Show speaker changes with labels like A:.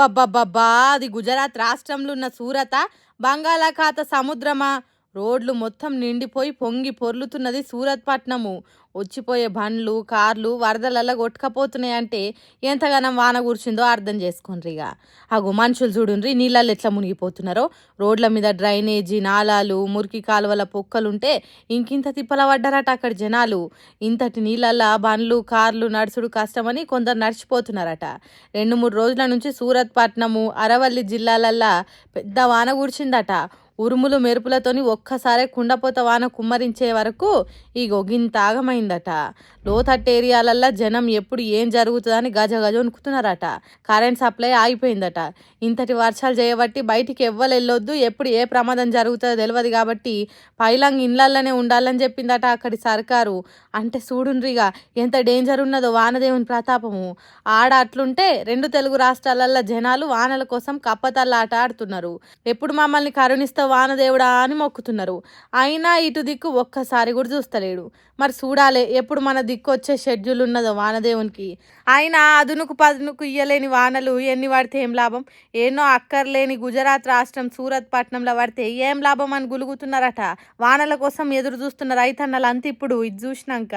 A: అబ్బబ్బబ్బబ్బా! అది గుజరాత్ రాష్ట్రంలో ఉన్న సూరత, బంగాళాఖాత సముద్రమా, రోడ్లు మొత్తం నిండిపోయి పొంగి పొర్లుతున్నది సూరత్ పట్నము. వచ్చిపోయే బండ్లు, కార్లు వరదలల్ల కొట్టుకపోతున్నాయంటే ఎంతగానం వాన కురిసిందో అర్థం చేసుకోండ్రిగ. అగో మనుషులు చూడుండ్రి నీళ్ళల్లో ఎట్లా మునిగిపోతున్నారో. రోడ్ల మీద డ్రైనేజీ, నాలాలు, మురికి కాలువల పొక్కలుంటే ఇంకింత తిప్పల పడ్డారట అక్కడి జనాలు. ఇంతటి నీళ్ళల్లో బండ్లు, కార్లు నడుచుడు కష్టమని కొందరు నడిచిపోతున్నారట. 2-3 రోజుల నుంచి సూరత్ పట్నము, అరవల్లి జిల్లాలల్లా పెద్ద వాన కురిసిందట. ఉరుములు మెరుపులతోని ఒక్కసారే కుండపోత వాన కుమ్మరించే వరకు ఈ గింత ఆగమైందట. లోతట్టు ఏరియాలల్లో జనం ఎప్పుడు ఏం జరుగుతుందని గజ గజ వణుకుతున్నారట. Current supply ఆగిపోయిందట. ఇంతటి వర్షాలు చేయబట్టి బయటికి ఎవ్వరు వెళ్ళొద్దు, ఎప్పుడు ఏ ప్రమాదం జరుగుతుందో తెలియదు కాబట్టి పైలంగ్ ఇళ్ళల్లోనే ఉండాలని చెప్పిందట అక్కడి సర్కారు. అంటే చూడుండ్రిగా ఎంత డేంజర్ ఉన్నదో వానదేవుని ప్రతాపము. ఆడ అట్లుంటే 2 తెలుగు రాష్ట్రాలల్లో జనాలు వానల కోసం కప్పతల్లాట ఆడుతున్నారు. ఎప్పుడు మమ్మల్ని కరుణిస్తా వానదేవుడా అని మొక్కుతున్నారు. అయినా ఇటు దిక్కు ఒక్కసారి కూడా చూస్తలేడు. మరి చూడాలి ఎప్పుడు మన దిక్కు వచ్చే షెడ్యూల్ ఉన్నదో వానదేవునికి. అయినా అదునుకు పదునుకు ఇయ్యలేని వానలు ఎన్ని పడితే ఏం లాభం? ఎన్నో అక్కర్లేని గుజరాత్ రాష్ట్రం సూరత్ పట్నంలో పడితే ఏం లాభం అని గులుగుతున్నారట. వానల కోసం ఎదురు చూస్తున్న రైతన్నలు అంత ఇప్పుడు ఇది చూసినాక.